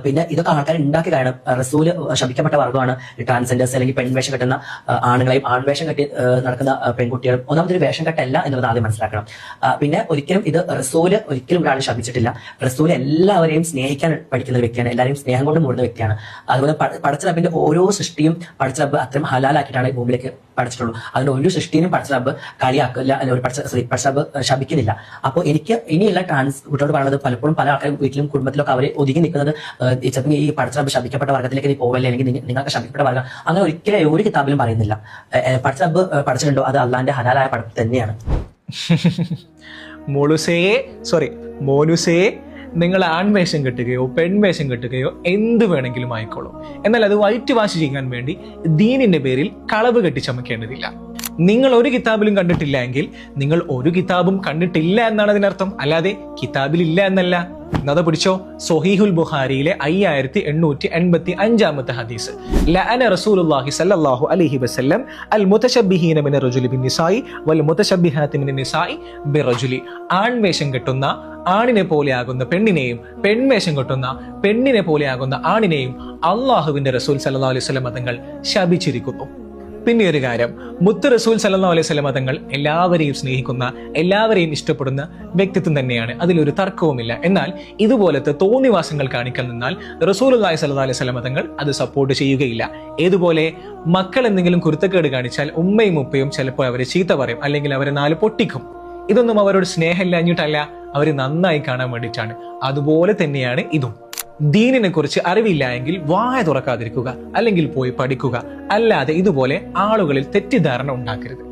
പിന്നെ ഇതൊക്കെ ആൾക്കാർ ഉണ്ടാക്കി കാരണം റസൂല് ശപിക്കപ്പെട്ട വർഗ്ഗമാണ് ട്രാൻസ്ജെൻഡേഴ്സ് അല്ലെങ്കിൽ പെൺവേഷം കെട്ടുന്ന ആണുങ്ങളെയും ആൺവേഷം കെട്ടി നടക്കുന്ന പെൺകുട്ടികളും. ഒന്നാമതൊരു വേഷം കെട്ടല്ല എന്നുള്ളത് ആദ്യം മനസ്സിലാക്കണം. പിന്നെ ഒരിക്കലും ഇത് റസൂല് ഒരിക്കലും ഒരാൾ ശപിച്ചിട്ടില്ല. റസൂല് എല്ലാവരെയും സ്നേഹിക്കാൻ പഠിക്കുന്ന വ്യക്തിയാണ്, എല്ലാവരെയും സ്നേഹം കൊണ്ട് മൂടുന്ന വ്യക്തിയാണ്. അതുപോലെ പടച്ച റബ്ബിന്റെ ഓരോ സൃഷ്ടിയും പടച്ച റബ്ബ് അത്രയും ഹലാലാക്കിയിട്ടാണ് ഭൂമിയിലേക്ക് പഠിച്ചിട്ടുള്ളൂ. അതിന്റെ ഒരു സൃഷ്ടിനും പടച്ച റബ്ബ് കളിയാക്കില്ല, അല്ലെങ്കിൽ പടച്ച റബ്ബ് ശപിക്കുന്നില്ല. അപ്പോൾ എനിക്ക് ഇനിയുള്ള ട്രാൻസ് കുട്ടിയോട് പറയുന്നത്, പലപ്പോഴും പല ആൾക്കാരും വീട്ടിലും കുടുംബത്തിലൊക്കെ അവർ ഒതുങ്ങി നിൽക്കുന്നത് ചിലപ്പോൾ ഈ പടച്ച റബ്ബ് ശപിക്കപ്പെട്ട വർഗ്ഗത്തിലേക്ക് നീ പോവല്ലേ, അല്ലെങ്കിൽ നിങ്ങൾക്ക് ശപിക്കപ്പെട്ട വർഗ്ഗം, അങ്ങനെ ഒരിക്കലും ഒരു കിതാബിലും പറയുന്നില്ല. പടച്ച റബ്ബ് പഠിച്ചിട്ടുണ്ടോ അത് അള്ളാന്റെ ഹലാലായ പഠിപ്പ് തന്നെയാണ്. മോനുസേ, നിങ്ങൾ ആൺവേഷം കെട്ടുകയോ പെൺവേഷം കെട്ടുകയോ എന്ത് വേണമെങ്കിലും ആയിക്കോളും. എന്നാൽ അത് വൈറ്റ് വാഷ് ചെയ്യാൻ വേണ്ടി ദീനിന്റെ പേരിൽ കളവ് കെട്ടി ചമക്കേണ്ടതില്ല. നിങ്ങൾ ഒരു കിതാബിലും കണ്ടിട്ടില്ല എങ്കിൽ നിങ്ങൾ ഒരു കിതാബും കണ്ടിട്ടില്ല എന്നാണ് അതിനർത്ഥം, അല്ലാതെ കിതാബിലില്ല എന്നല്ല. അത് പിടിച്ചോ, സ്വഹീഹുൽ ബുഖാരിയിലെ 5885 ഹദീസ്. ലഅന റസൂലുള്ളാഹി സ്വല്ലല്ലാഹു അലൈഹി വസല്ലം അൽ മുതശബ്ബിഹീന മിന റജുലി ബിന്നിസായി വൽ മുതശബ്ബിഹാത്തി മിന നിസായി ബിറജുലി. ആൺവേഷം കെട്ടുന്ന ആണിനെ പോലെയാകുന്ന പെണ്ണിനെയും പെൺവേഷം കെട്ടുന്ന പെണ്ണിനെ പോലെയാകുന്ന ആണിനെയും അള്ളാഹുവിന്റെ റസൂൽ സല്ലല്ലാഹു അലൈഹി വസല്ലം തങ്ങൾ ശപിച്ചിരിക്കുന്നു. പിന്നെ ഒരു കാര്യം, മുത്ത് റസൂൽ സല്ലല്ലാഹു അലൈഹി വസല്ലം തങ്ങൾ എല്ലാവരെയും സ്നേഹിക്കുന്ന, എല്ലാവരെയും ഇഷ്ടപ്പെടുന്ന വ്യക്തിത്വം തന്നെയാണ്, അതിലൊരു തർക്കവുമില്ല. എന്നാൽ ഇതുപോലത്തെ തോന്നിവാസങ്ങൾ കാണിക്കാൻ നിന്നാൽ റസൂലുള്ളാഹി സ്വല്ലല്ലാഹു അലൈഹി വസല്ലം തങ്ങൾ അത് സപ്പോർട്ട് ചെയ്യുകയില്ല. ഏതുപോലെ മക്കൾ എന്തെങ്കിലും കുരുത്തക്കേട് കാണിച്ചാൽ ഉമ്മയും ഉപ്പയും ചിലപ്പോൾ അവരെ ചീത്ത പറയും, അല്ലെങ്കിൽ അവരെ 4 പൊട്ടിക്കും. ഇതൊന്നും അവരോട് സ്നേഹമില്ലാഞ്ഞിട്ടല്ല, അവർ നന്നായി കാണാൻ വേണ്ടിയിട്ടാണ്. അതുപോലെ തന്നെയാണ് ഇതും. ദീനിനെ കുറിച്ച് അറിവില്ല എങ്കിൽ വായ തുറക്കാതിരിക്കുക, അല്ലെങ്കിൽ പോയി പഠിക്കുക. അല്ലാതെ ഇതുപോലെ ആളുകളിൽ തെറ്റിദ്ധാരണ ഉണ്ടാക്കരുത്.